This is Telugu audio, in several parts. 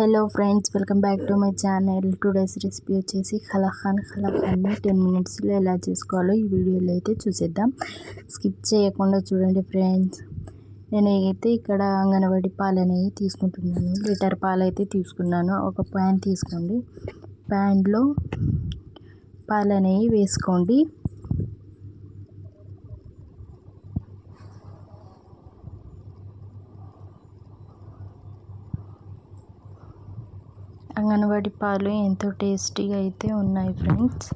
Hello friends, welcome back to my channel. Today's recipe వచ్చేసి కలాకాండ్ని 10 మినిట్స్లో ఎలా చేసుకోవాలో ఈ వీడియోలో అయితే చూసేద్దాం. స్కిప్ చేయకుండా చూడండి ఫ్రెండ్స్. నేనైతే ఇక్కడ అంగన్వాడి పాలనేవి తీసుకుంటున్నాను. లీటర్ పాలు అయితే తీసుకున్నాను. ఒక ప్యాన్ తీసుకోండి. ప్యాన్లో పాలనేవి వేసుకోండి. అంగన్వాడి పాలు ఎంతో టేస్టీగా అయితే ఉన్నాయి ఫ్రెండ్స్.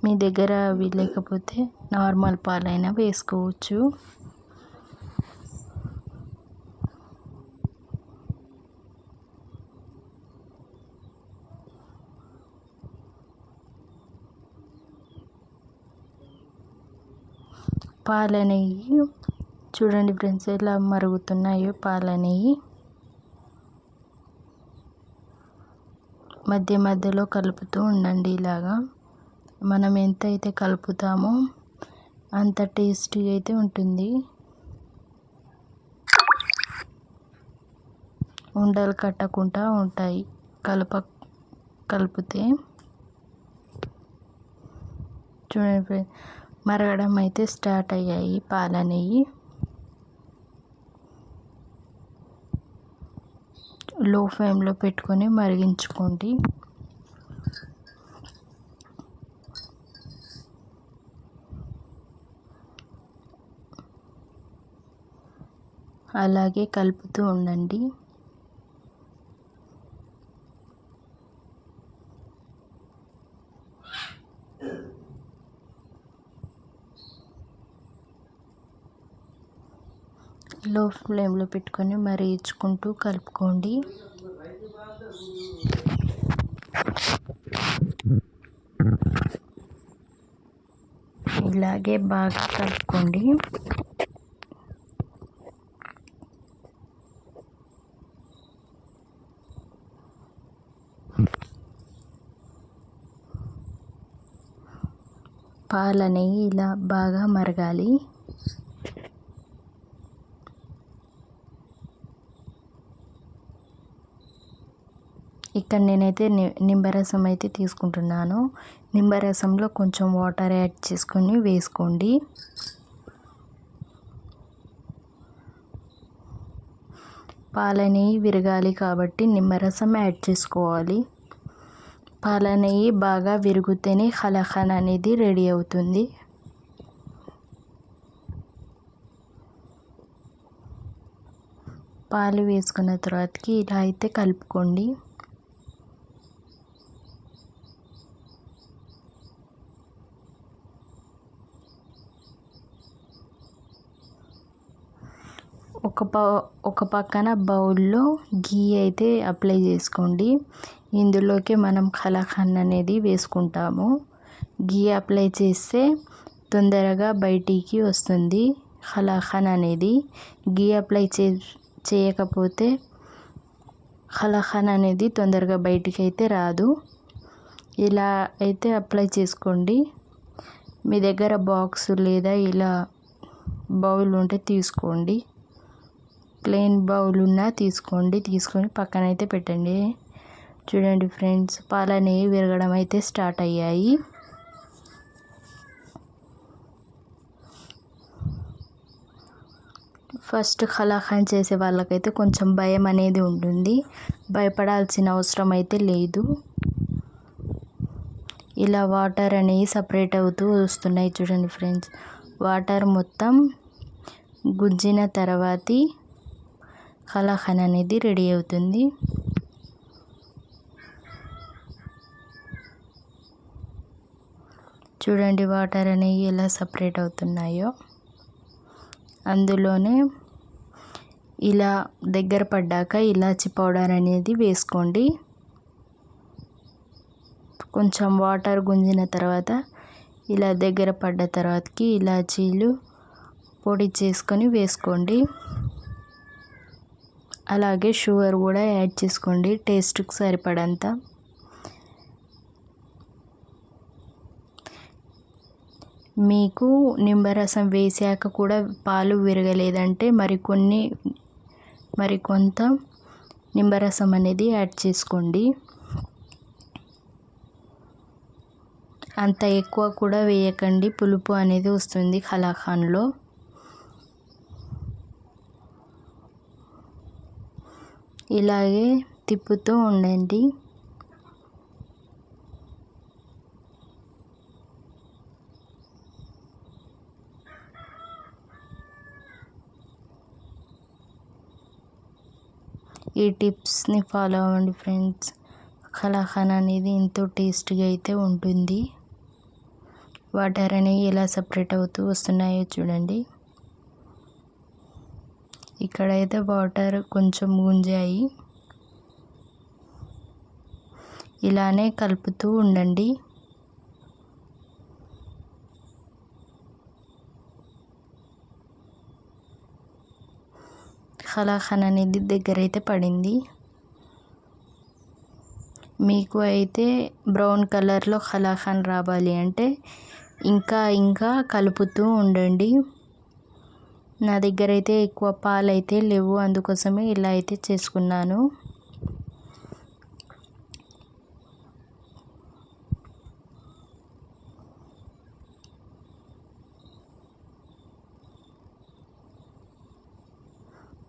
మీ దగ్గర అవి లేకపోతే నార్మల్ పాలైనా వేసుకోవచ్చు. పాలనేవి చూడండి ఫ్రెండ్స్, ఎలా మరుగుతున్నాయో పాలనేవి. మధ్య మధ్యలో కలుపుతూ ఉండండి. ఇలాగా మనం ఎంత అయితే కలుపుతామో అంత టేస్టీగా అయితే ఉంటుంది. ఉండలు కట్టకుండా ఉంటాయి కలిపితే. చూడండి, మరగడం అయితే స్టార్ట్ అయ్యాయి పాలనేవి. లో ఫ్లేమ్లో పెట్టుకొని మరిగించుకోండి. అలాగే కలుపుతూ ఉండండి. లో ఫ్లేమ్లో పెట్టుకొని మరిగించుకుంటూ కలుపుకోండి. ఇలాగే బాగా కలుపుకోండి. పాలనేవి ఇలా బాగా మరగాలి. ఇక్కడ నేనైతే నిమ్మరసం అయితే తీసుకుంటున్నాను. నిమ్మరసంలో కొంచెం వాటర్ యాడ్ చేసుకొని వేసుకోండి. పాలనేవి విరగాలి కాబట్టి నిమ్మరసం యాడ్ చేసుకోవాలి. పాలనేవి బాగా విరిగితేనే కలాకండ్ అనేది రెడీ అవుతుంది. పాలు వేసుకున్న తర్వాతకి ఇలా అయితే కలుపుకోండి. ఒక పక్కన బౌల్లో గీ అయితే అప్లై చేసుకోండి. ఇందులోకి మనం కలాకండ్ అనేది వేసుకుంటాము. గీ అప్లై చేస్తే తొందరగా బయటికి వస్తుంది కలాకండ్ అనేది. గీ అప్లై చేయకపోతే కలాకండ్ అనేది తొందరగా బయటికి అయితే రాదు. ఇలా అయితే అప్లై చేసుకోండి. మీ దగ్గర బాక్స్ లేదా ఇలా బౌల్ ఉంటే తీసుకోండి. ప్లెయిన్ బౌల్ ఉన్నా తీసుకొని పక్కన అయితే పెట్టండి. చూడండి ఫ్రెండ్స్, పాలనేవి విరగడం అయితే స్టార్ట్ అయ్యాయి. ఫస్ట్ కలాకండ్ చేసే వాళ్ళకైతే కొంచెం భయం అనేది ఉంటుంది. భయపడాల్సిన అవసరం అయితే లేదు. ఇలా వాటర్ అనేవి సపరేట్ అవుతూ వస్తున్నాయి చూడండి ఫ్రెండ్స్. వాటర్ మొత్తం గుంజిన తర్వాతి కలాకండ్ అనేది రెడీ అవుతుంది. చూడండి వాటర్ అనేవి ఎలా సపరేట్ అవుతున్నాయో. అందులోనే ఇలా దగ్గర పడ్డాక ఇలాచి పౌడర్ అనేది వేసుకోండి. కొంచెం వాటర్ గుంజిన తర్వాత ఇలా దగ్గర పడ్డ తర్వాతకి ఇలాచీలు పొడి చేసుకొని వేసుకోండి. అలాగే షుగర్ కూడా యాడ్ చేసుకోండి టేస్ట్కి సరిపడంత. మీకు నిమ్మరసం వేసాక కూడా పాలు విరగలేదంటే మరికొంత నిమ్మరసం అనేది యాడ్ చేసుకోండి. అంత ఎక్కువ కూడా వేయకండి, పులుపు అనేది వస్తుంది కలాకండ్లో. ఇలాగే తిప్పుతూ ఉండండి. ఈ టిప్స్ని ఫాలో అవ్వండి ఫ్రెండ్స్. కలాకండ్ అనేది ఎంతో టేస్టీగా అయితే ఉంటుంది. వాటర్ అనేవి ఎలా సపరేట్ అవుతూ వస్తున్నాయో చూడండి. ఇక్కడైతే వాటర్ కొంచెం గుంజాయి. ఇలానే కలుపుతూ ఉండండి. కలాకండ్ అనేది దగ్గరైతే పడింది. మీకు అయితే బ్రౌన్ కలర్లో కలాకండ్ రావాలి అంటే ఇంకా కలుపుతూ ఉండండి. నా దగ్గర అయితే ఎక్కువ పాలు అయితే లేవు, అందుకోసమే ఇలా అయితే చేసుకున్నాను.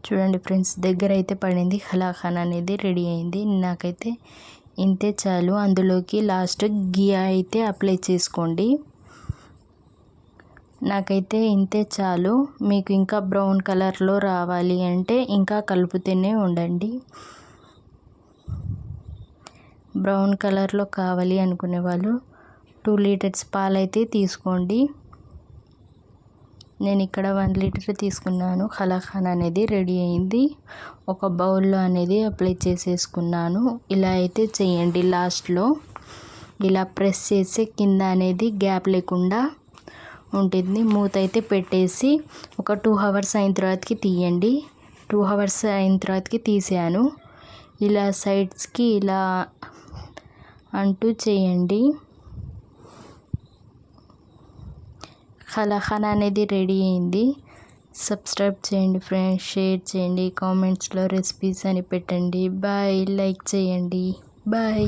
చూడండి ఫ్రెండ్స్, దగ్గర అయితే పడింది. కలాకండ్ అనేది రెడీ అయింది. నాకైతే ఇంతే చాలు. అందులోకి లాస్ట్ గీ అయితే అప్లై చేసుకోండి. నాకైతే ఇంతే చాలు. మీకు ఇంకా బ్రౌన్ కలర్లో రావాలి అంటే ఇంకా కలుపుతూనే ఉండండి. బ్రౌన్ కలర్లో కావాలి అనుకునే వాళ్ళు 2 లీటర్స్ పాలైతే తీసుకోండి. నేను ఇక్కడ 1 లీటర్ తీసుకున్నాను. కలాకండ్ అనేది రెడీ అయింది. ఒక బౌల్లో అనేది అప్లై చేసేసుకున్నాను. ఇలా అయితే చేయండి. లాస్ట్లో ఇలా ప్రెస్ చేసి కింద అనేది గ్యాప్ లేకుండా ఉంటుంది. మూత అయితే పెట్టేసి ఒక 2 అవర్స్ అయిన తర్వాతకి తీయండి. 2 అవర్స్ అయిన తర్వాతకి తీసాను. ఇలా సైడ్స్కి ఇలా అంటూ చేయండి. కలాకండ్ అనేది రెడీ అయింది. సబ్స్క్రైబ్ చేయండి ఫ్రెండ్స్, షేర్ చేయండి, కామెంట్స్లో రెసిపీస్ అని పెట్టండి. బాయ్. లైక్ చేయండి. బాయ్.